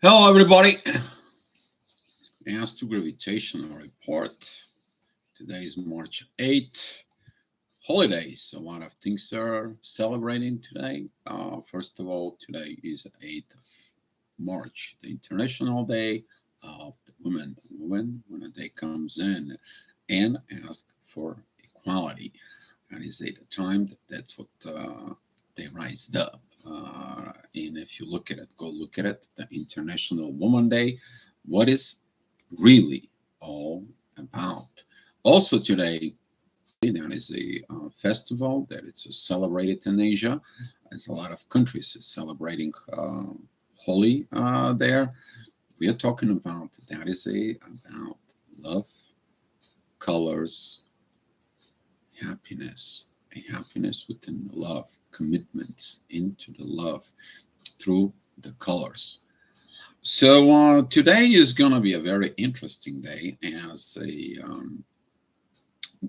Hello, everybody. As to gravitational report, today is March 8th. Holidays. A lot of things are celebrating today. First of all, today is 8th of March, the International Day of the Women. When a day comes in and ask for equality. And is at the time that's what they raised up. And if you look at it, go look at it, the International Woman Day, what is really all about. Also today, there is a festival that it's celebrated in Asia. There's a lot of countries celebrating Holi there. We are talking about that is about love, colors, happiness, a happiness within the love, commitments into the love through the colors. So today is going to be a very interesting day as the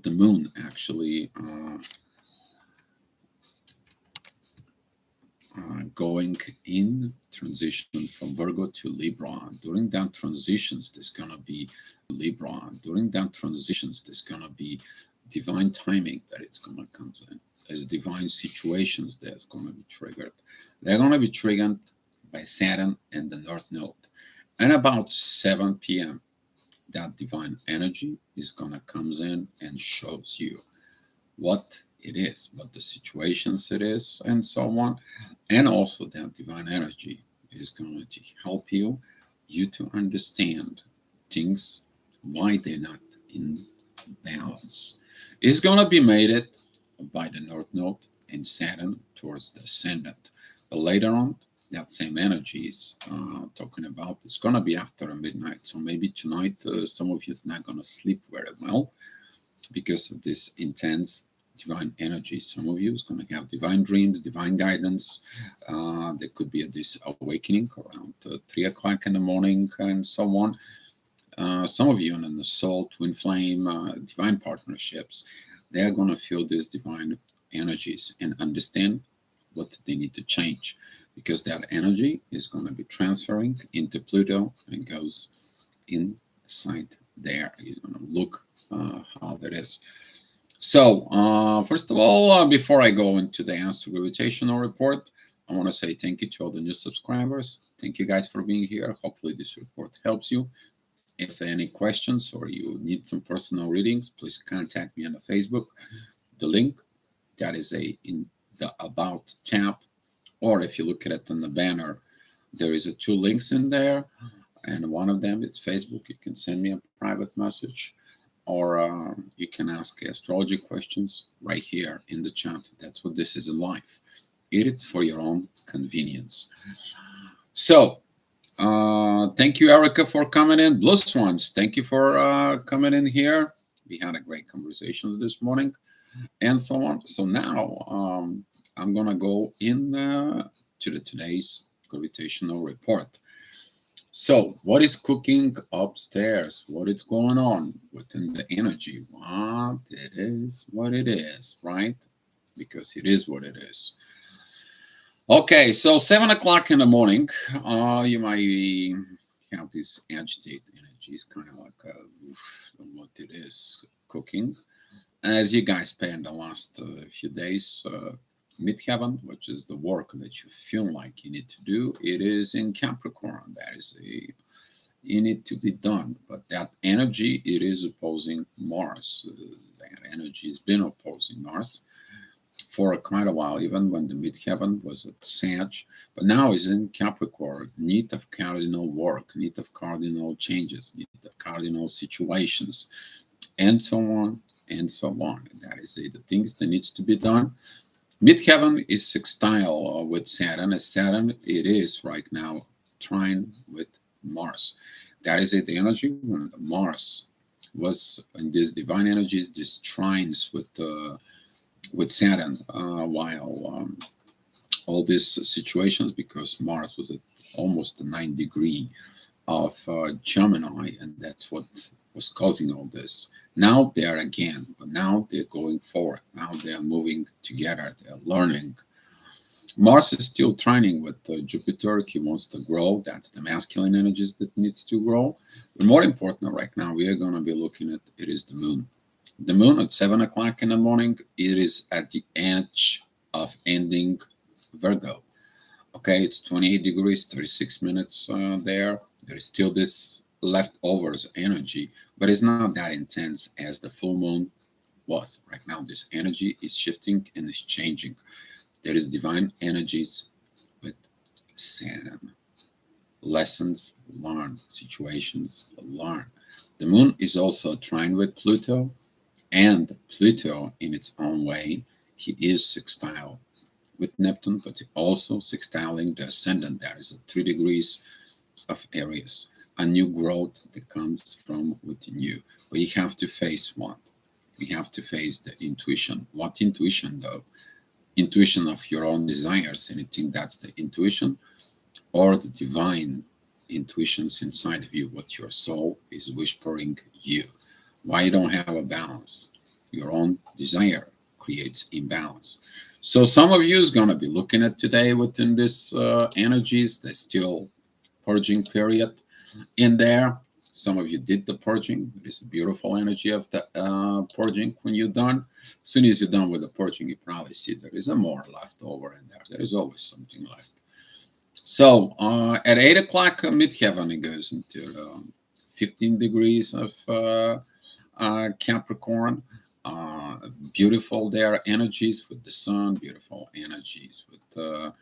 moon actually going in transition from Virgo to Libra. During that transitions, there's going to be Libra. During that transitions, there's going to be divine timing that it's going to come in. There's divine situations that's going to be triggered. They're going to be triggered by Saturn and the North Node. And about 7 p.m., that divine energy is going to comes in and shows you what it is, what the situations it is, and so on. And also that divine energy is going to help you to understand things, why they're not in balance. It's going to be made it by the North Node and Saturn towards the ascendant. But later on, that same energy is talking about it's going to be after midnight. So maybe tonight, some of you is not going to sleep very well because of this intense divine energy. Some of you is going to have divine dreams, divine guidance. There could be this awakening around 3 o'clock in the morning and so on. Some of you in the soul, twin flame, divine partnerships, they are going to feel these divine energies and understand what they need to change because that energy is going to be transferring into Pluto and goes inside there. You're going to look how that is. So, first of all, before I go into the Astro Gravitational Report, I want to say thank you to all the new subscribers. Thank you guys for being here. Hopefully this report helps you. If any questions or you need some personal readings, please contact me on the Facebook. The link that is in the About tab, or if you look at it on the banner, there is 2 links in there, and one of them is Facebook. You can send me a private message, or you can ask astrology questions right here in the chat. That's what this is in life. It is for your own convenience. So, thank you, Erica, for coming in. Blue Swans, thank you for coming in here. We had a great conversations this morning, and so on. So now I'm gonna go in to the today's gravitational report. So, what is cooking upstairs? What is going on within the energy? What it is, right? Because it is what it is. Okay, so 7 o'clock in the morning, you might have this agitated energy. It's kind of like what it is cooking. As you guys spent the last few days, midheaven, which is the work that you feel like you need to do, it is in Capricorn. That is you need to be done. But that energy, it is opposing Mars. That energy has been opposing Mars for quite a while, even when the midheaven was at Sag, but now is in Capricorn, need of cardinal work, need of cardinal changes, need of cardinal situations, and so on and so on. And that is the things that needs to be done. Midheaven is sextile with Saturn. As Saturn, it is right now trine with Mars. That is the energy when Mars was in these divine energies, these trines with Saturn, while all these situations, because Mars was at almost the 9 degree of Gemini, and that's what was causing all this. Now they are again, but now they're going forward. Now they are moving together. They're learning. Mars is still trining with Jupiter. He wants to grow. That's the masculine energies that needs to grow. But more important right now, we are going to be looking at it is the moon. The moon at 7 o'clock in the morning, it is at the edge of ending Virgo. Okay, it's 28 degrees, 36 minutes there. There is still this leftovers energy, but it's not that intense as the full moon was. Right now, this energy is shifting and is changing. There is divine energies with Saturn. Lessons learned, situations learned. The moon is also trine with Pluto, and Pluto, in its own way, he is sextile with Neptune, but also sextiling the ascendant. That is at 3 degrees of Aries. A new growth that comes from within you. But you have to face what? You have to face the intuition. What intuition, though? Intuition of your own desires, and you think that's the intuition, or the divine intuitions inside of you, what your soul is whispering you. Why you don't have a balance? Your own desire creates imbalance. So some of you is going to be looking at today within this energies. There's still purging period in there. Some of you did the purging. There is a beautiful energy of the purging when you're done. As soon as you're done with the purging, you probably see there is a more left over in there. There is always something left. So at 8 o'clock, midheaven, it goes into 15 degrees of Capricorn. Beautiful there energies with the sun, beautiful energies with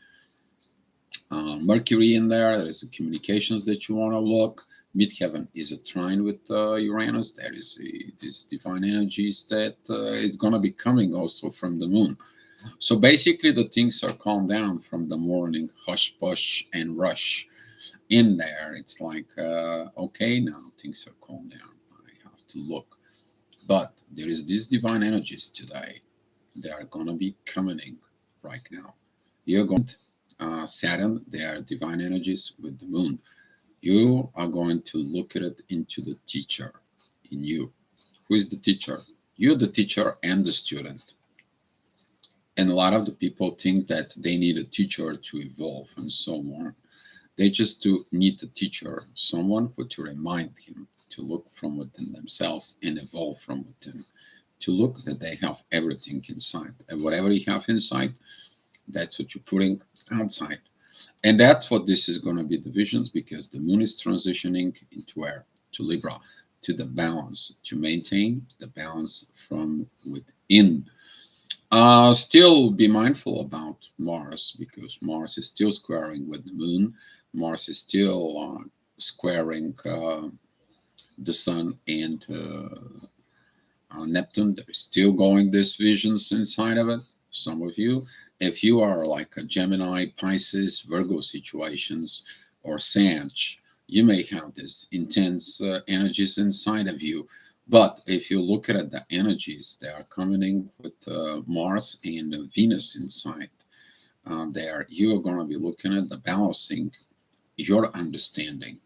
Mercury in there. There's the communications that you want to look. Midheaven is a trine with Uranus. There is this divine energies that is going to be coming also from the moon. So basically, the things are calmed down from the morning hush push and rush in there. It's like, okay, now things are calmed down. I have to look. But there is these divine energies today. They are going to be coming in right now. You're going Saturn, they are divine energies with the moon. You are going to look at it into the teacher in you. Who is the teacher? You're the teacher and the student. And a lot of the people think that they need a teacher to evolve and so on. They just do need a teacher, someone who to remind him to look from within themselves and evolve from within. To look that they have everything inside. And whatever you have inside, that's what you're putting outside. And that's what this is going to be the visions, because the moon is transitioning into where? To Libra, to the balance, to maintain the balance from within. Still be mindful about Mars, because Mars is still squaring with the moon. Mars is still squaring the sun and Neptune. There's still going these visions inside of it. Some of you, if you are like a Gemini, Pisces, Virgo situations, or Sag, you may have this intense energies inside of you. But if you look at the energies, they are coming in with Mars and Venus inside. There, you are going to be looking at the balancing your understanding,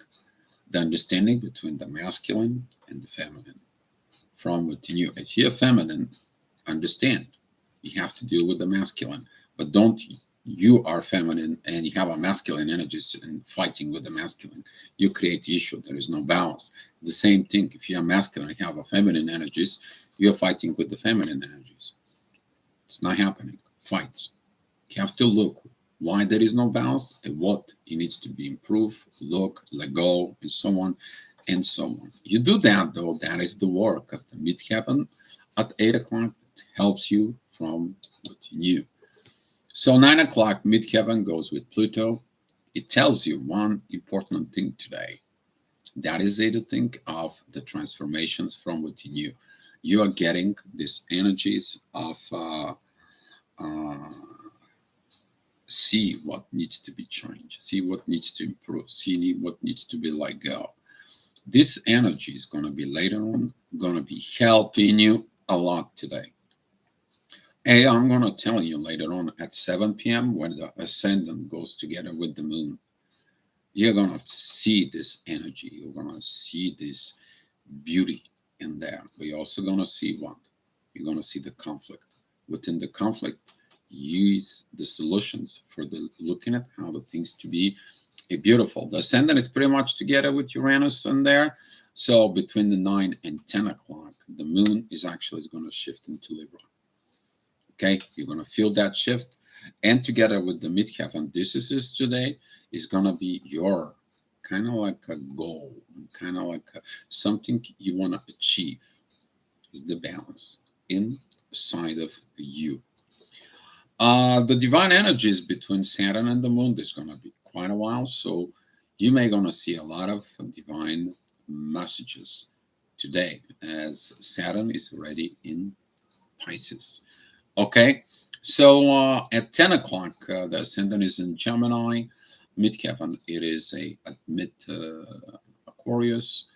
the understanding between the masculine and the feminine from within you. If you're feminine, understand you have to deal with the masculine, but don't you are feminine and you have a masculine energies and fighting with the masculine. You create the issue. There is no balance. The same thing. If you are masculine and you have a feminine energies, you're fighting with the feminine energies. It's not happening. Fights. You have to look why there is no balance and what it needs to be improved. Look, let go, and so on and so on. You do that though. That is the work of the midheaven at 8 o'clock. It helps you from within you. So 9 o'clock midheaven goes with Pluto. It tells you one important thing today. That is it, to think of the transformations from within you. You are getting these energies of uh, see what needs to be changed, see what needs to improve, see what needs to be let go. This energy is going to be later on going to be helping you a lot today. And I'm going to tell you later on at 7 p.m. when the ascendant goes together with the moon. You're going to see this energy. You're going to see this beauty in there. But you're also going to see what? You're going to see the conflict. Within the conflict, use the solutions for the looking at how the things to be beautiful. The ascendant is pretty much together with Uranus in there. So between the 9 and 10 o'clock, the moon is actually going to shift into Libra. Okay, you're going to feel that shift. And together with the midheaven, this is today, is going to be your kind of like a goal, kind of like something you want to achieve, is the balance inside of you. The divine energies between Saturn and the moon, there's going to be quite a while. So you may going to see a lot of divine messages today as Saturn is already in Pisces. Okay, so at 10 o'clock, the ascendant is in Gemini. Midheaven, it is a at mid Aquarius.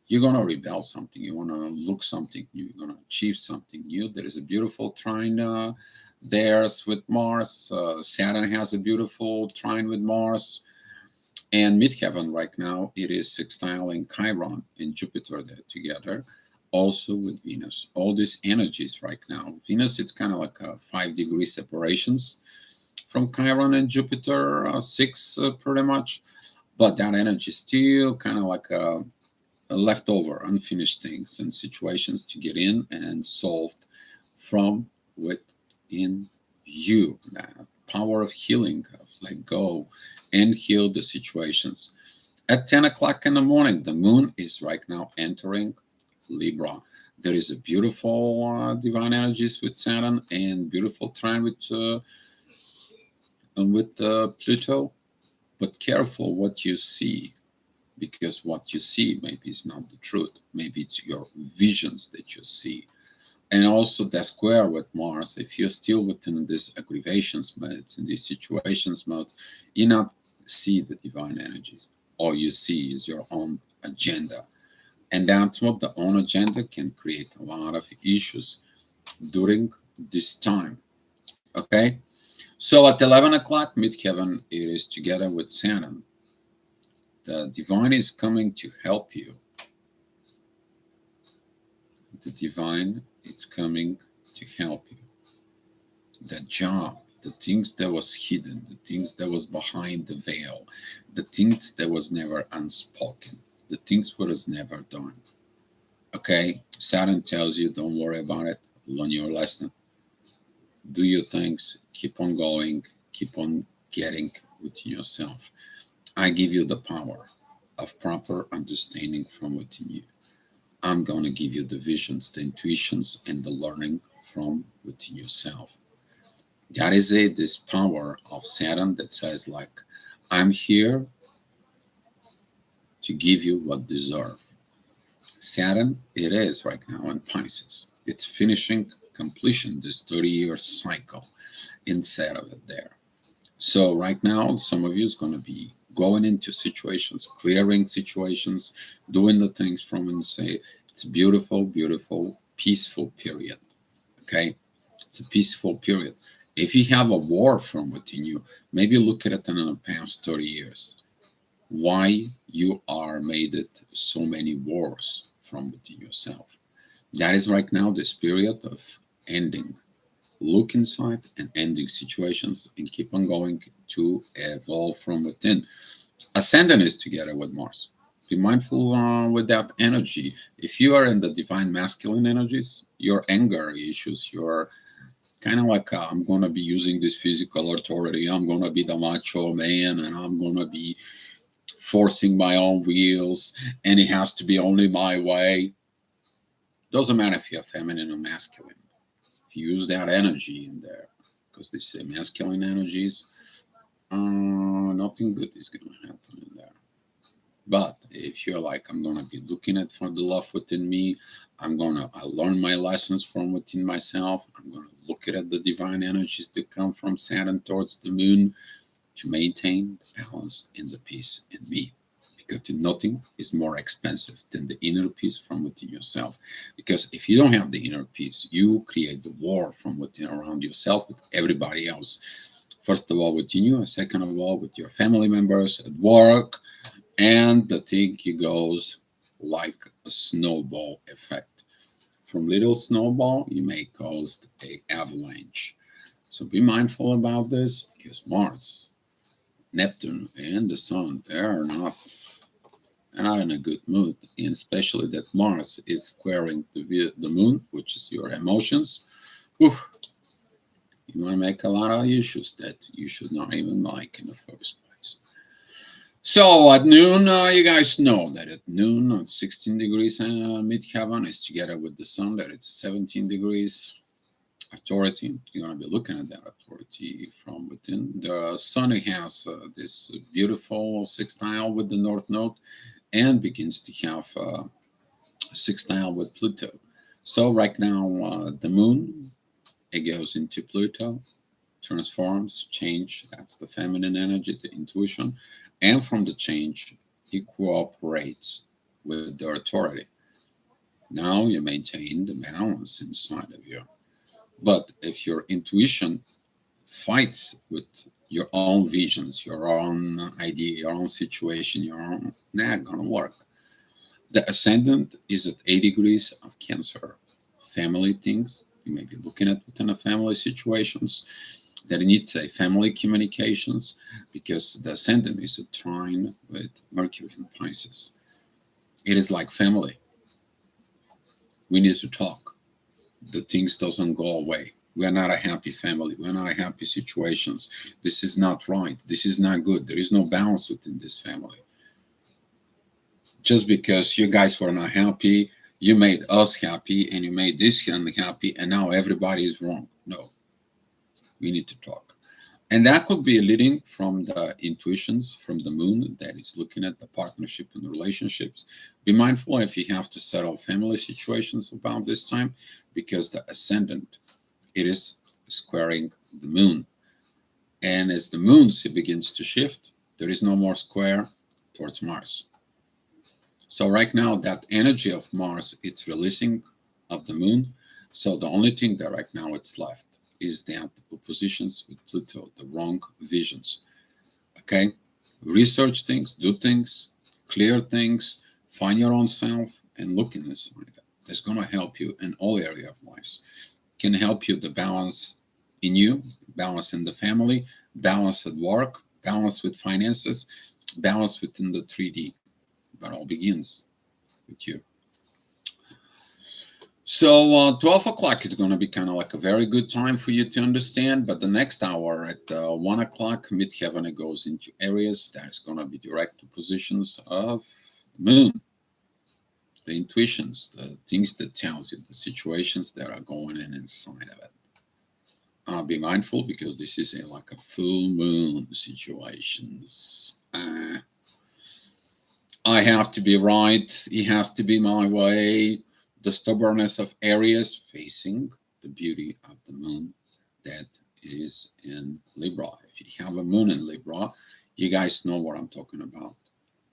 You're going to rebel something. You want to look something new. You're going to achieve something new. There is a beautiful trine there with Mars. Saturn has a beautiful trine with Mars. And midheaven right now, it is sextiling Chiron and Jupiter there together, also with Venus. All these energies right now. Venus, it's kind of like a 5-degree separations from Chiron and Jupiter, six pretty much. But that energy is still kind of like a leftover, unfinished things and situations to get in and solved from within you. That power of healing, of let go and heal the situations. At 10 o'clock in the morning, the moon is right now entering Libra. There is a beautiful divine energies with Saturn and beautiful trine with Pluto. But careful what you see, because what you see maybe is not the truth. Maybe it's your visions that you see. And also the square with Mars, if you're still within this aggravations mode, in these situations mode, you not see the divine energies. All you see is your own agenda. And that's what the own agenda can create a lot of issues during this time. Okay? So at 11 o'clock, midheaven, it is together with Saturn. The divine is coming to help you. The divine is coming to help you. The job, the things that was hidden, the things that was behind the veil, the things that was never unspoken, the things that was never done. Okay, Saturn tells you, don't worry about it. Learn your lesson. Do your things. Keep on going. Keep on getting within yourself. I give you the power of proper understanding from within you. I'm going to give you the visions, the intuitions, and the learning from within yourself. That is it, this power of Saturn that says, like, I'm here to give you what deserve. Saturn, it is right now in Pisces. It's finishing completion, this 30-year cycle inside of it there. So right now, some of you is going to be going into situations, clearing situations, doing the things from inside. It's a beautiful, beautiful, peaceful period. Okay? It's a peaceful period. If you have a war from within you, maybe look at it in the past 30 years. Why you are made it so many wars from within yourself. That is right now this period of ending. Look inside and ending situations and keep on going to evolve from within. Ascendant is together with Mars. Be mindful with that energy. If you are in the divine masculine energies, your anger issues, your kind of like I'm going to be using this physical authority. I'm going to be the macho man and I'm going to be forcing my own wheels and it has to be only my way. Doesn't matter if you're feminine or masculine. If you use that energy in there, because they say masculine energies, nothing good is going to happen in there. But if you're like, I'm going to be looking at for the love within me, I learn my lessons from within myself. I'm going to look at the divine energies that come from Saturn towards the moon to maintain the balance and the peace in me. Because nothing is more expensive than the inner peace from within yourself. Because if you don't have the inner peace, you create the war from within around yourself with everybody else. First of all, within you, and second of all, with your family members at work, and the thing goes like a snowball effect. From little snowball, you may cause a avalanche. So be mindful about this, because Mars, Neptune, and the Sun, they're not in a good mood, and especially that Mars is squaring the Moon, which is your emotions. Whew, you want to make a lot of issues that you should not even like in the first place. So at noon, you guys know that at noon, 16 degrees midheaven is together with the Sun, that it's 17 degrees. Authority, you're going to be looking at that authority from within. The Sun has this beautiful sextile with the North Node, and begins to have sextile with Pluto. So right now, the Moon, it goes into Pluto, transforms, change. That's the feminine energy, the intuition. And from the change, it cooperates with the authority. Now you maintain the balance inside of you. But if your intuition fights with your own visions, your own idea, your own situation, your own, not gonna work. The ascendant is at 8 degrees of Cancer. Family things you may be looking at within a family situations that need a family communications, because the ascendant is a trine with Mercury in Pisces. It is like family. We need to talk. The things doesn't go away. We are not a happy family. We're not a happy situations. This is not right. This is not good. There is no balance within this family. Just because you guys were not happy, you made us happy, and you made this unhappy, and now everybody is wrong. No, we need to talk. And that could be leading from the intuitions from the Moon that is looking at the partnership and the relationships. Be mindful if you have to settle family situations about this time, because the ascendant, it is squaring the Moon. And as the Moon begins to shift, there is no more square towards Mars. So right now, that energy of Mars, it's releasing of the Moon. So the only thing that right now it's left is that oppositions with Pluto, the wrong visions. Okay, research things, do things, clear things, find your own self, and look in this. That's going to help you in all area of lives. Can help you the balance in you, balance in the family, balance at work, balance with finances, balance within the 3D. But all begins with you. So 12 o'clock is going to be kind of like a very good time for you to understand. But the next hour at 1 o'clock, midheaven, it goes into areas that is going to be direct to positions of Moon. The intuitions, the things that tells you, the situations that are going in inside of it. Be mindful, because this is like a full moon situations. I have to be right. It has to be my way. The stubbornness of Aries facing the beauty of the Moon that is in Libra. If you have a Moon in Libra, you guys know what I'm talking about.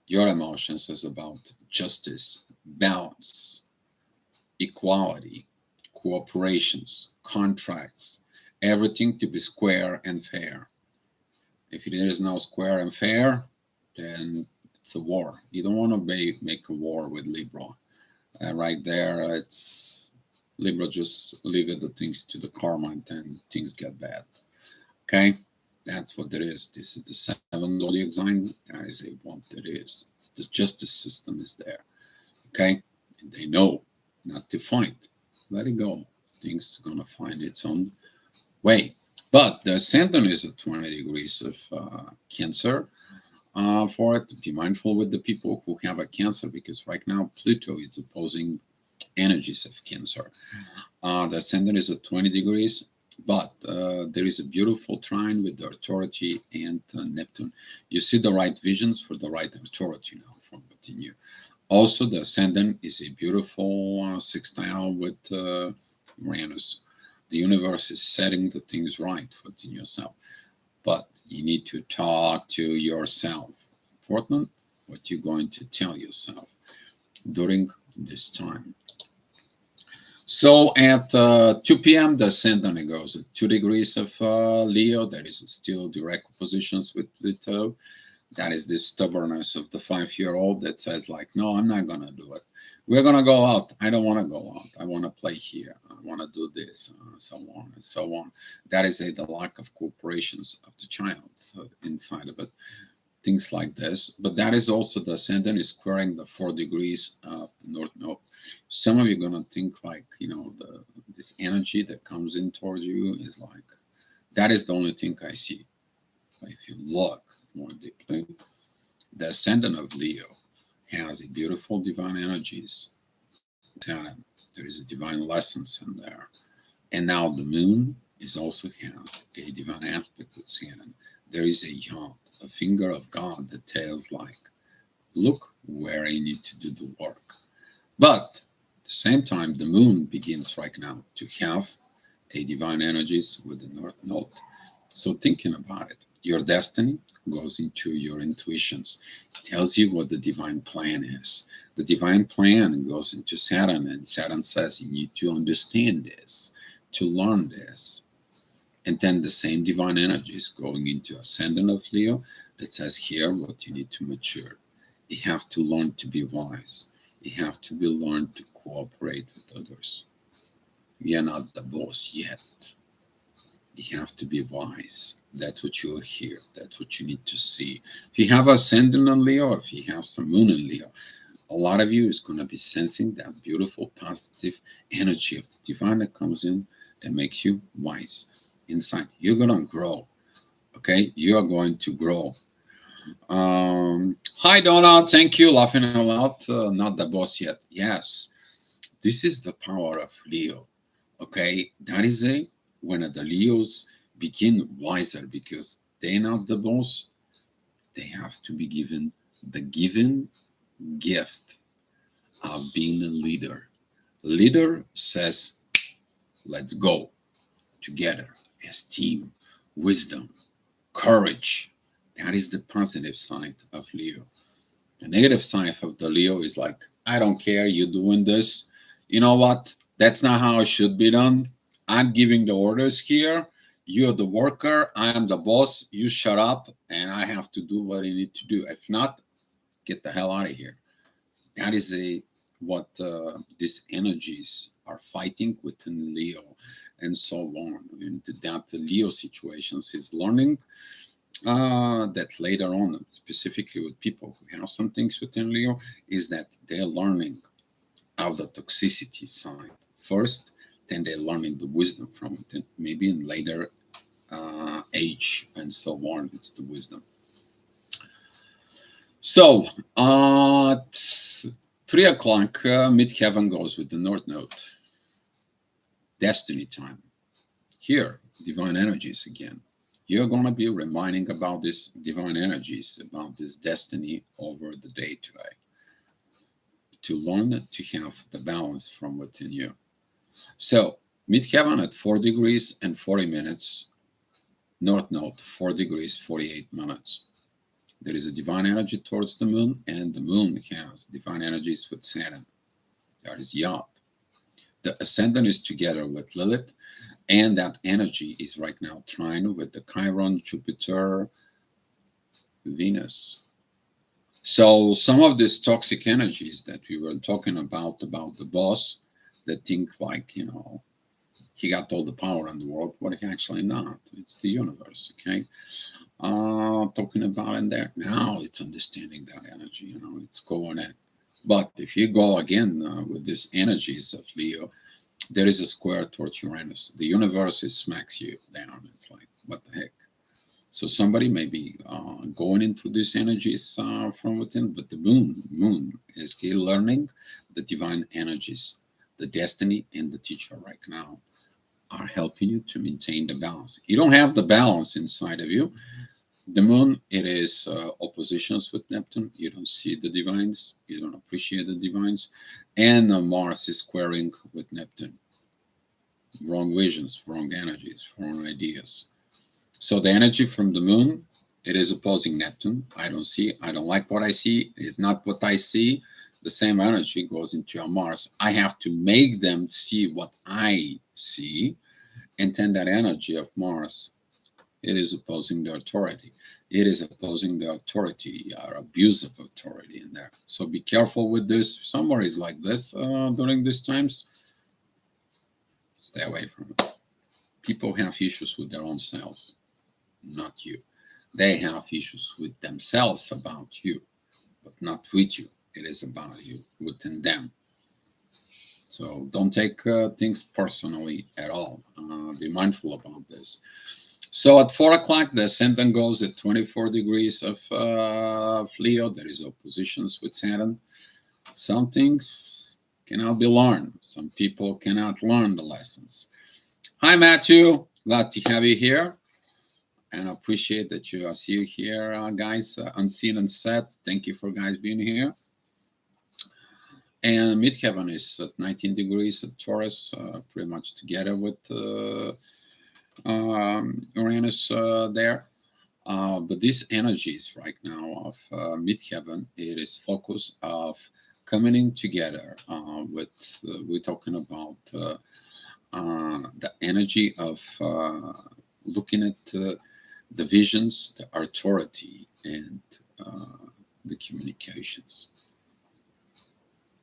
Your emotions is about justice, balance, equality, cooperations, contracts, everything to be square and fair. If there is no square and fair, then it's a war. You don't want to make a war with Libra. Right there, it's Libra, just leave it the things to the karma, and then things get bad. Okay, that's what it is. This is the 7th zodiac sign. That is what it is. It's the justice system is there. Okay, and they know not to fight. Let it go. Things gonna find its own way. But the ascendant is at 20 degrees of Cancer. For it, be mindful with the people who have a Cancer, because right now Pluto is opposing energies of Cancer. The ascendant is at 20 degrees, but there is a beautiful trine with the authority and Neptune. You see the right visions for the right authority now from within you. Also, the ascendant is a beautiful sextile with Uranus. The universe is setting the things right within yourself. But you need to talk to yourself. Important, what you're going to tell yourself during this time. So at 2 p.m., the ascendant goes at 2 degrees of Leo. That is still direct positions with Pluto. That is this stubbornness of the 5-year-old that says like, no, I'm not going to do it. We're going to go out. I don't want to go out. I want to play here. want to do this, so on and so on. That is the lack of cooperations of the child inside of it. Things like this. But that is also the ascendant is squaring the 4 degrees of the north node. Some of you are gonna think like, this energy that comes in towards you is like, that is the only thing I see. But if you look more deeply, the ascendant of Leo has a beautiful divine energies. Saturn, there is a divine lessons in there. And now the moon is also has a divine aspect with Saturn. There is a yod, a finger of God that tells like, look where I need to do the work. But at the same time, the moon begins right now to have a divine energies with the north node. So thinking about it, your destiny goes into your intuitions. It tells you what the divine plan is. The divine plan goes into Saturn, and Saturn says you need to understand this, to learn this. And then the same divine energy is going into ascendant of Leo that says here what you need to mature. You have to learn to be wise. You have to be learned to cooperate with others. We are not the boss yet. You have to be wise. That's what you're here. That's what you need to see. If you have ascendant on Leo, or if you have some moon in Leo, a lot of you is going to be sensing that beautiful positive energy of the divine that comes in that makes you wise inside. You're going to grow. Okay, you are going to grow. Hi Donna, thank you. Laughing out loud. Not the boss yet. Yes, this is the power of Leo. Okay, that is when the Leos begin wiser because they're not the boss. They have to be given the given gift of being a leader. Leader says, let's go together as team, wisdom, courage. That is the positive side of Leo. The negative side of the Leo is like, I don't care, you're doing this. You know what? That's not how it should be done. I'm giving the orders here. You're the worker. I am the boss. You shut up and I have to do what I need to do. If not, get the hell out of here. That is what these energies are fighting within Leo and so on. And that the Leo situations is learning that later on, specifically with people who have some things within Leo, is that they're learning of the toxicity side first, then they're learning the wisdom from it. Maybe in later age and so on, it's the wisdom. So, 3 o'clock, midheaven goes with the north node. Destiny time. Here, divine energies again. You're going to be reminding about this divine energies, about this destiny over the day today. To learn to have the balance from within you. So, midheaven at 4 degrees and 40 minutes. North node, 4 degrees, 48 minutes. There is a divine energy towards the moon, and the moon has divine energies with Saturn. That is Yod. The ascendant is together with Lilith, and that energy is right now trine with the Chiron, Jupiter, Venus. So some of these toxic energies that we were talking about the boss, that think like, he got all the power in the world, but he actually not. It's the universe, okay? Talking about in there. Now it's understanding that energy, it's going in. But if you go again with these energies of Leo, there is a square towards Uranus. The universe smacks you down. It's like, what the heck? So somebody may be going into these energies from within, but the moon is still learning the divine energies. The destiny and the teacher right now are helping you to maintain the balance. You don't have the balance inside of you. The moon, it is oppositions with Neptune. You don't see the divines. You don't appreciate the divines. And Mars is squaring with Neptune. Wrong visions, wrong energies, wrong ideas. So the energy from the moon, it is opposing Neptune. I don't like what I see. It's not what I see. The same energy goes into a Mars. I have to make them see what I see. And then that energy of Mars, it is opposing the authority. It is opposing the authority, or abuse of authority in there. So be careful with this. Somewhere is like this during these times. Stay away from it. People have issues with their own selves, not you. They have issues with themselves about you, but not with you. It is about you, within them. So don't take things personally at all. Be mindful about this. So at 4 o'clock, the ascendant goes at 24 degrees of Leo. There is oppositions with Saturn. Some things cannot be learned. Some people cannot learn the lessons. Hi, Matthew. Glad to have you here. And I appreciate that you see you here, guys, unseen and set. Thank you for guys being here. And midheaven is at 19 degrees at Taurus, pretty much together with Uranus there. But these energies right now of midheaven, it is focus of coming together with, we're talking about the energy of looking at the visions, the authority, and the communications.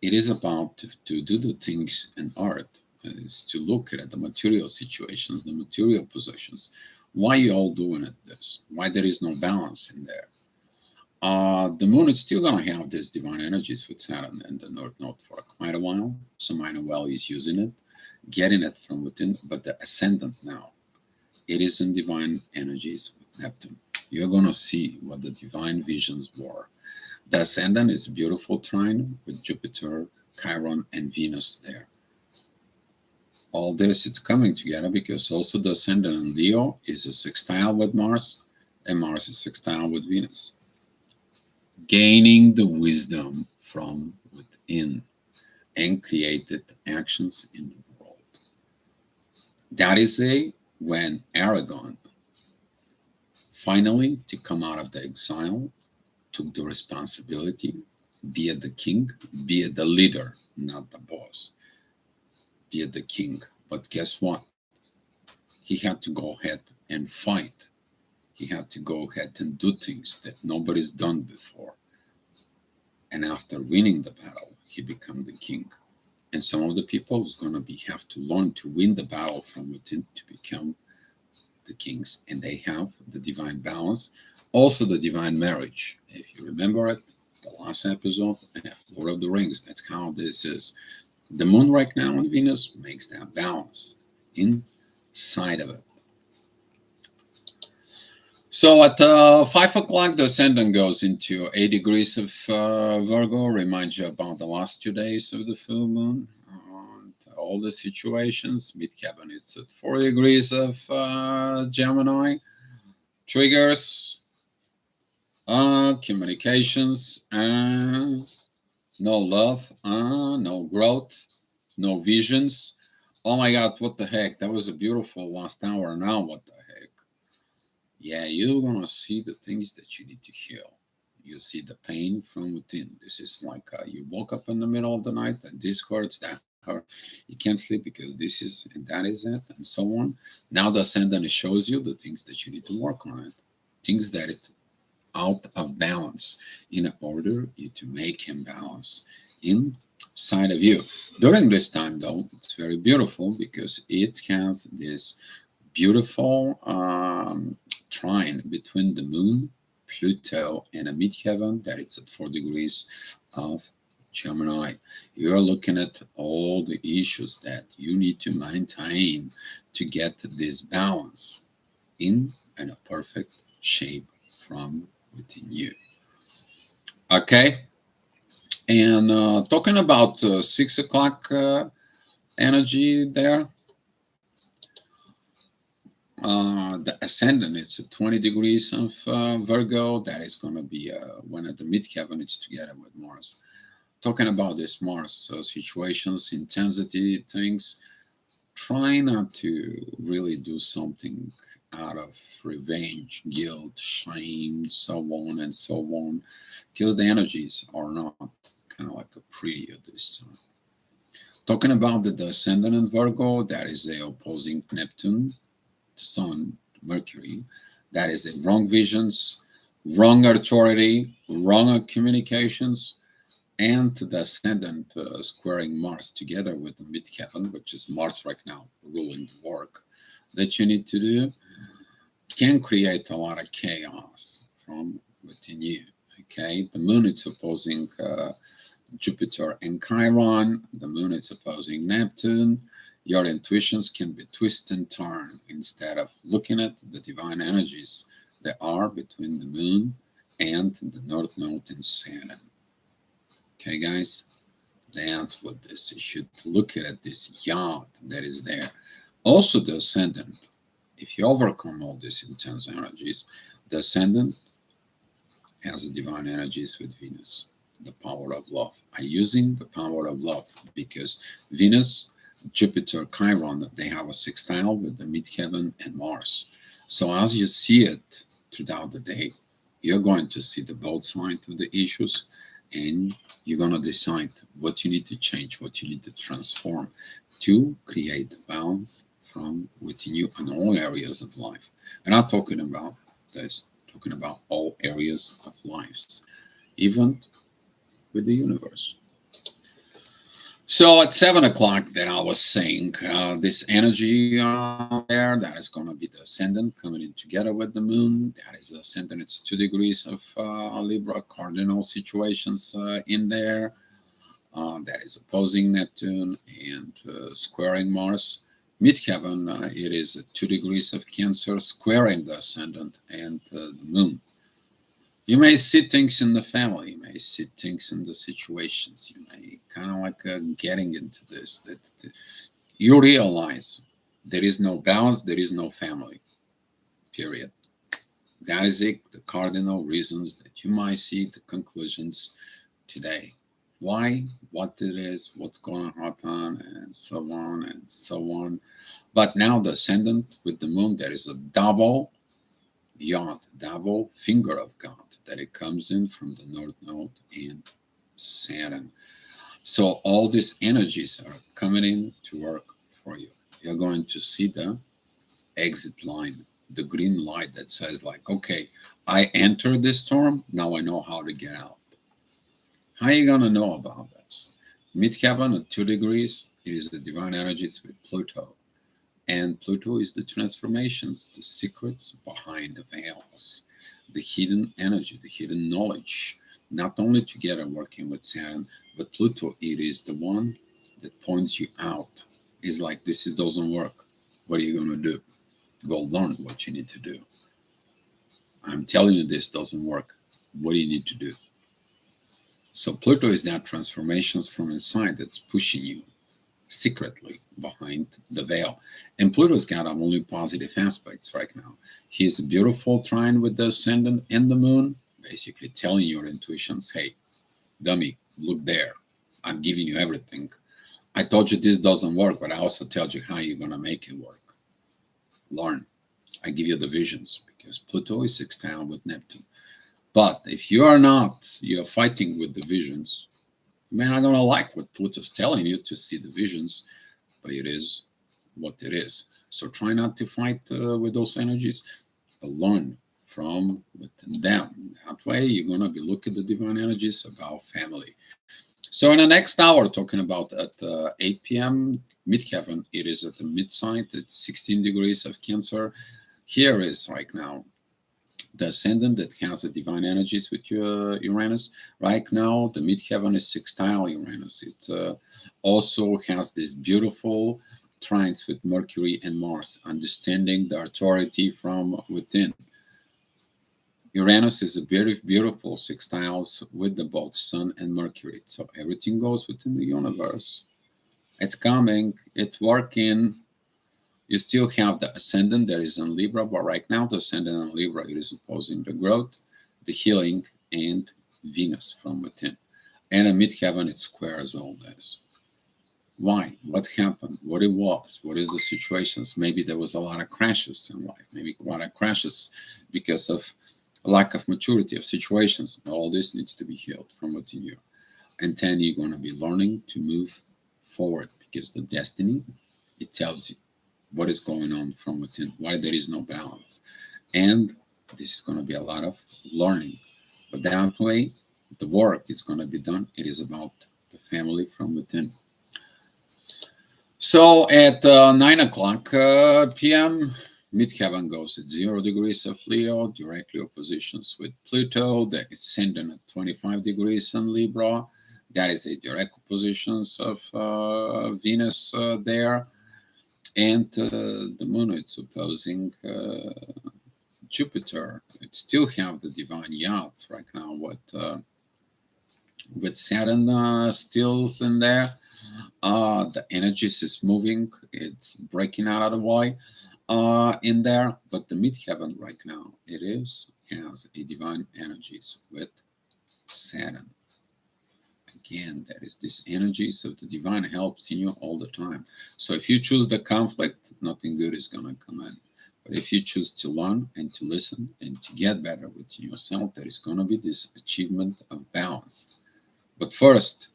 It is about to do the things in art, is to look at the material situations, the material possessions. Why you all doing it this? Why there is no balance in there? The moon is still going to have these divine energies with Saturn and the North Node for quite a while. So minor well is using it, getting it from within, but the ascendant now, it is in divine energies with Neptune. You're going to see what the divine visions were. The ascendant is a beautiful trine with Jupiter, Chiron, and Venus there. All this, it's coming together because also the ascendant in Leo is a sextile with Mars, and Mars is sextile with Venus. Gaining the wisdom from within and created actions in the world. That is when Aragon finally to come out of the exile took the responsibility, be it the king, be it the leader, not the boss, be it the king. But guess what? He had to go ahead and fight. He had to go ahead and do things that nobody's done before. And after winning the battle, he became the king. And some of the people who's going to have to learn to win the battle from within to become the kings. And they have the divine balance, also the divine marriage. If you remember it, the last episode, Lord of the Rings, that's how this is. The moon right now on Venus makes that balance inside of it. So at 5 o'clock, the ascendant goes into 8 degrees of Virgo. Reminds you about the last 2 days of the full moon. All the situations. Midheaven, it's at 4 degrees of Gemini. Triggers, communications, no love, no growth, no visions. Oh my God, what the heck? That was a beautiful last hour. Now what the heck? Yeah, you're gonna see the things that you need to heal. You see the pain from within. This is like you woke up in the middle of the night and this hurts, that hurts. You can't sleep because this is and that is it, and so on. Now the ascendant shows you the things that you need to work on it, things that it out of balance in order you to make him balance inside of you. During this time, though, it's very beautiful because it has this beautiful trine between the moon, Pluto, and a midheaven that it's at 4 degrees of Gemini. You're looking at all the issues that you need to maintain to get this balance in a perfect shape from within you. Okay, and talking about 6 o'clock energy there. The ascendant, it's at 20 degrees of Virgo. That is going to be when at the midheaven it's together with Mars. Talking about this Mars situations, intensity, things. Try not to really do something out of revenge, guilt, shame, so on and so on, because the energies are not kind of like a pretty at this time. Talking about the ascendant in Virgo, that is the opposing Neptune, the Sun, Mercury. That is the wrong visions, wrong authority, wrong communications. and the ascendant squaring Mars together with the midheaven, which is Mars right now ruling the work that you need to do, can create a lot of chaos from within you. Okay, the moon is opposing Jupiter and Chiron, the moon is opposing Neptune. Your intuitions can be twist and turn instead of looking at the divine energies that are between the moon and the North Node and Saturn. Okay, guys, that's what this is. You should look at this yacht that is there. Also, the ascendant. If you overcome all these intense energies, the ascendant has the divine energies with Venus, the power of love. I'm using the power of love because Venus, Jupiter, Chiron, they have a sextile with the midheaven and Mars. So as you see it throughout the day, you're going to see the both sides of the issues, and you're going to decide what you need to change, what you need to transform to create balance from within you in all areas of life. I'm not talking about this, talking about all areas of lives, even with the universe. So at 7 o'clock, that I was saying, this energy there, that is going to be the ascendant coming in together with the moon. That is the ascendant. It's 2 degrees of Libra cardinal situations in there. That is opposing Neptune and squaring Mars. Midheaven, it is at 2 degrees of Cancer, squaring the ascendant and the moon. You may see things in the family, you may see things in the situations, you may kind of like getting into this, that you realize there is no balance, there is no family, period. That is it, the cardinal reasons that you might see the conclusions today. Why, what it is, what's going to happen, and so on and so on. But now the ascendant with the moon, there is a double yod, double finger of God, that it comes in from the North Node and Saturn. So all these energies are coming in to work for you. You're going to see the exit line, the green light that says like, okay, I entered this storm, now I know how to get out. How are you going to know about this? Midheaven at 2 degrees, it is the divine energies with Pluto. And Pluto is the transformations, the secrets behind the veils, the hidden energy, the hidden knowledge. Not only together working with Saturn, but Pluto, it is the one that points you out. It's like, this doesn't work. What are you going to do? Go learn what you need to do. I'm telling you, this doesn't work. What do you need to do? So Pluto is that transformations from inside that's pushing you secretly behind the veil. And Pluto's got only positive aspects right now. He's a beautiful trine with the ascendant and the moon, basically telling your intuitions, hey, dummy, look there. I'm giving you everything. I told you this doesn't work, but I also told you how you're going to make it work. Learn. I give you the visions because Pluto is sextile with Neptune. But if you are not, you're fighting with the visions, you may not going to like what Pluto's telling you to see the visions, but it is what it is. So try not to fight with those energies, but learn from within them. That way, you're going to be looking at the divine energies about family. So in the next hour, talking about at 8 p.m. midheaven, it is at the midside at 16 degrees of Cancer. Here is right now the ascendant that has the divine energies with Uranus. Right now, the midheaven is sextile Uranus. It also has this beautiful trines with Mercury and Mars, understanding the authority from within. Uranus is a beautiful sextiles with the both Sun and Mercury. So everything goes within the universe. It's coming, it's working. You still have the ascendant that is in Libra, but right now the ascendant in Libra, it is opposing the growth, the healing, and Venus from within. And in midheaven, it squares all this. Why? What happened? What it was? What is the situations? Maybe there was a lot of crashes in life. Maybe a lot of crashes because of lack of maturity of situations. All this needs to be healed from within you. And then you're going to be learning to move forward because the destiny, it tells you what is going on from within, why there is no balance. And this is going to be a lot of learning. But that way, The work is going to be done. It is about the family from within. So at 9 o'clock p.m., midheaven goes at 0 degrees of Leo, directly oppositions with Pluto. The ascendant at 25 degrees in Libra. That is a direct oppositions of Venus there. And the moon is opposing Jupiter. It still have the divine yachts right now with Saturn still in there. The energies is moving, it's breaking out of the way in there, but the midheaven right now has a divine energies with Saturn. Again, that is this energies of the divine helps in you all the time. So if you choose the conflict, nothing good is gonna come in. But if you choose to learn and to listen and to get better within yourself, there is gonna be this achievement of balance. But first,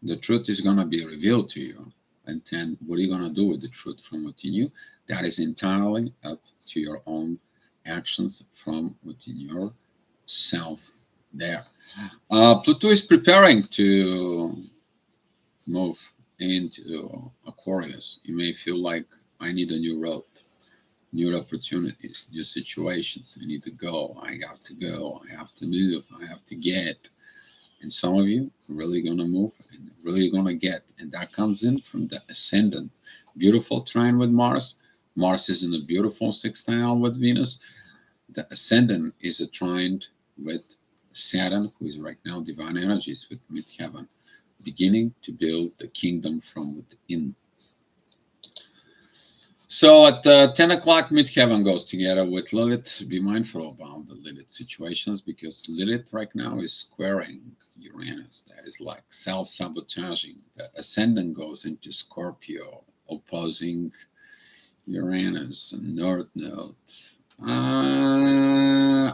the truth is going to be revealed to you. And then what are you going to do with the truth from within you? That is entirely up to your own actions from within yourself there. Pluto is preparing to move into Aquarius. You may feel like I need a new road, new opportunities, new situations. I need to go. I got to go. I have to move. I have to get. And some of you are really going to move and really going to get. And that comes in from the ascendant. Beautiful trine with Mars. Mars is in a beautiful sextile with Venus. The ascendant is a trine with Saturn, who is right now divine energies with midheaven, beginning to build the kingdom from within. So at 10 o'clock, midheaven goes together with Lilith. Be mindful about the Lilith situations because Lilith right now is squaring Uranus. That is like self-sabotaging. The ascendant goes into Scorpio, opposing Uranus and North Node.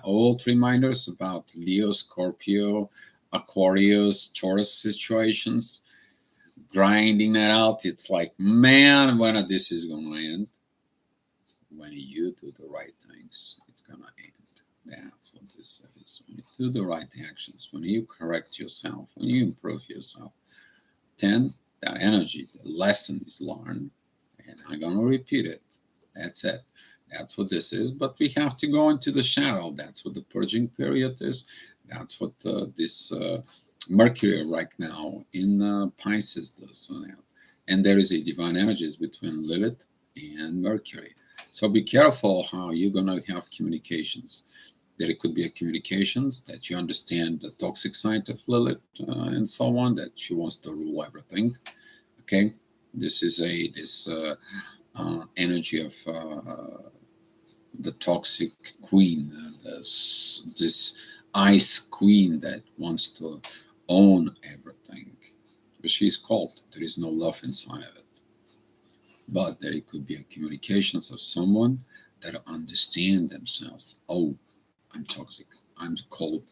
Old reminders about Leo, Scorpio, Aquarius, Taurus situations. Grinding that out. It's like, man, when this is going to end? When you do the right things, it's going to end. That's what this is. When you do the right actions, when you correct yourself, when you improve yourself, then that energy, the lesson is learned, and I'm going to repeat it. That's it. That's what this is. But we have to go into the shadow. That's what the purging period is. That's what this Mercury right now in Pisces does. And there is a divine energies between Lilith and Mercury. So be careful how you're going to have communications. That it could be a communications that you understand the toxic side of Lilith and so on, that she wants to rule everything. Okay, this is this energy of the toxic queen, this ice queen that wants to own everything. But she's cold. There is no love inside of it. But there could be a communications of someone that understand themselves. Oh, I'm toxic. I'm cold.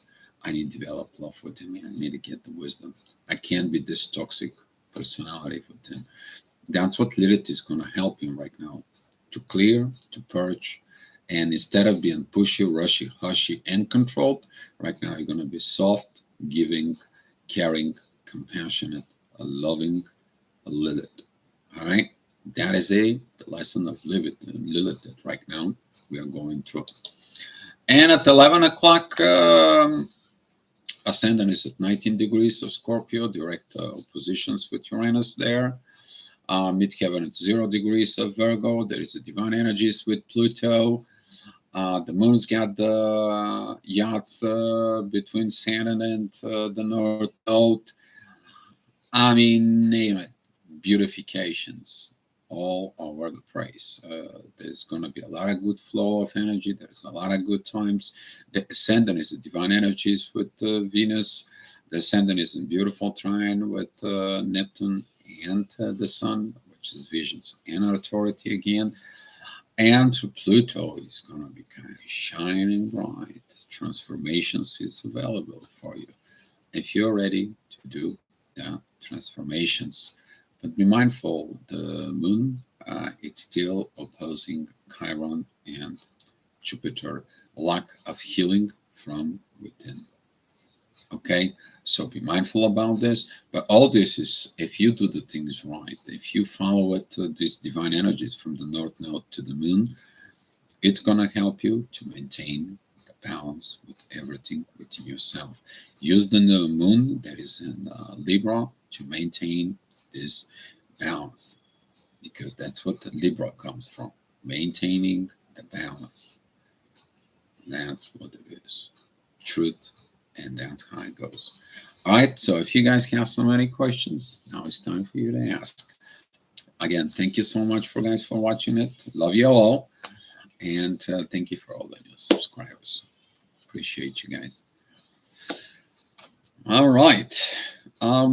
I need to develop love within me. I need to get the wisdom. I can't be this toxic personality within. That's what Lilith is going to help you right now to clear, to purge. And instead of being pushy, rushy, hushy, and controlled, right now you're going to be soft, giving, caring, compassionate, loving Lilith. All right? That is the lesson of Lilith that right now we are going through. And at 11 o'clock, ascendant is at 19 degrees of Scorpio, direct oppositions with Uranus there. Midheaven at 0 degrees of Virgo. There is a divine energies with Pluto. The moon's got the yachts between Saturn and the North Node. I mean, name it. Beautifications all over the place. There's going to be a lot of good flow of energy. There's a lot of good times. The ascendant is the divine energies with Venus. The ascendant is in beautiful trine with Neptune and the Sun, which is visions and authority again. And Pluto is going to be kind of shining bright. Transformations is available for you if you're ready to do the transformations. But be mindful, the moon, it's still opposing Chiron and Jupiter, lack of healing from within. Okay, so be mindful about this. But all this is if you do the things right, if you follow it, these divine energies from the North Node to the Moon, it's gonna help you to maintain the balance with everything within yourself. Use the new Moon that is in Libra to maintain this balance, because that's what the Libra comes from, maintaining the balance. That's what it is, truth, and that's how it goes. All right, so if you guys have so many questions, now it's time for you to ask. Again, thank you so much for guys for watching it. Love you all, and thank you for all the new subscribers. Appreciate you guys. All right,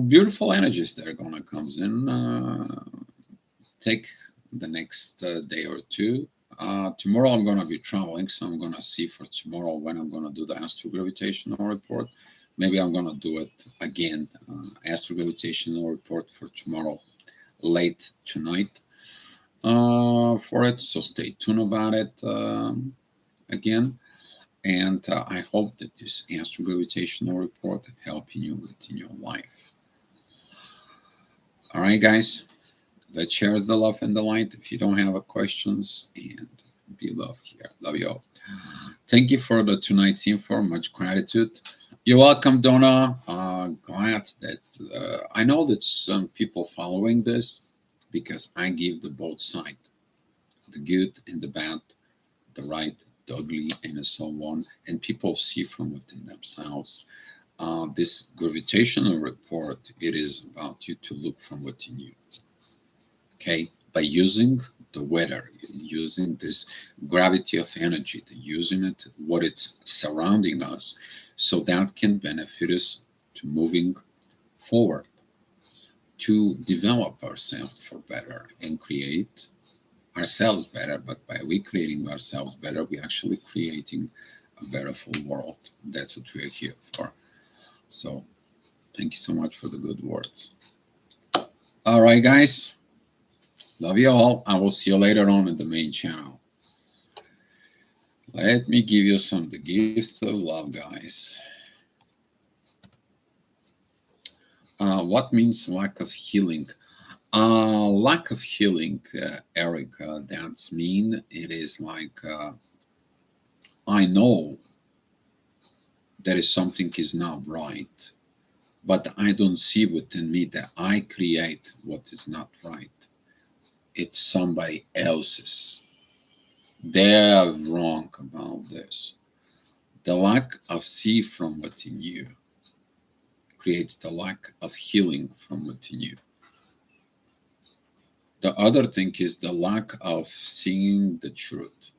beautiful energies that are gonna comes in. Take the next day or two. Tomorrow I'm going to be traveling, so I'm going to see for tomorrow when I'm going to do the astro-gravitational report. Maybe I'm going to do it again, astro-gravitational report for tomorrow, late tonight for it. So stay tuned about it again. And I hope that this astro-gravitational report helping you within your life. All right, guys. Let's share the love and the light. If you don't have questions, and be loved here. Love you all. Thank you for the tonight's info. Much gratitude. You're welcome, Donna. Glad that I know that some people following this, because I give the both side, the good and the bad, the right, the ugly, and so on. And people see from within themselves. This gravitational report, it is about you to look from within you. Okay, by using the weather, using this gravity of energy, using it, what it's surrounding us, so that can benefit us to moving forward, to develop ourselves for better and create ourselves better. But by we creating ourselves better, we're actually creating a better world. That's what we're here for. So thank you so much for the good words. All right, guys. Love you all. I will see you later on in the main channel. Let me give you some the gifts of love, guys. What means lack of healing? Lack of healing, Erica, that's mean it is like I know that is something is not right, but I don't see within me that I create what is not right. It's somebody else's. They're wrong about this. The lack of see from within you creates the lack of healing from within you. The other thing is the lack of seeing the truth,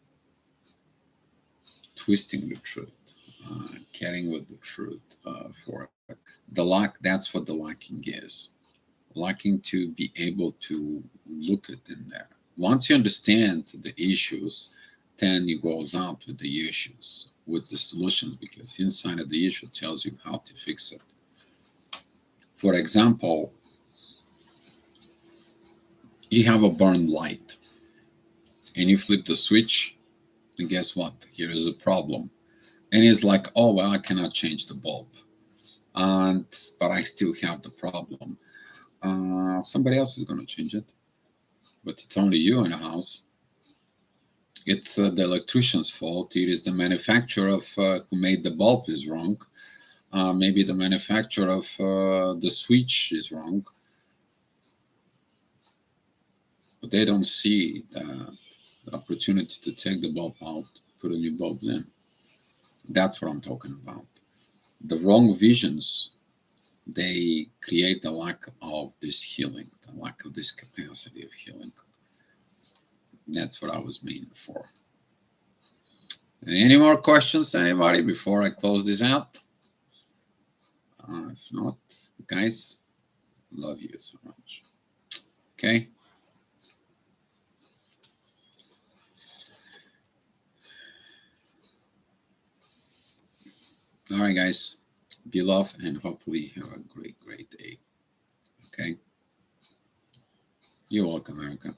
twisting the truth, carrying with the truth for it. The lack, that's what the lacking is. Lacking to be able to look at in there. Once you understand the issues, then you goes out with the issues, with the solutions, because inside of the issue tells you how to fix it. For example, you have a burned light and you flip the switch, and guess what? Here is a problem. And it's like, oh, well, I cannot change the bulb. But I still have the problem. Somebody else is going to change it, but it's only you in the house. It's the electrician's fault. It is the manufacturer of who made the bulb is wrong. Maybe the manufacturer of the switch is wrong. But they don't see the opportunity to take the bulb out, put a new bulb in. That's what I'm talking about. The wrong visions, they create the lack of this healing, the lack of this capacity of healing. That's what I was meaning for. Any more questions, anybody, before I close this out? If not, guys, love you so much. Okay. All right, guys. Be loved and hopefully have a great, great day. Okay. You're welcome, America.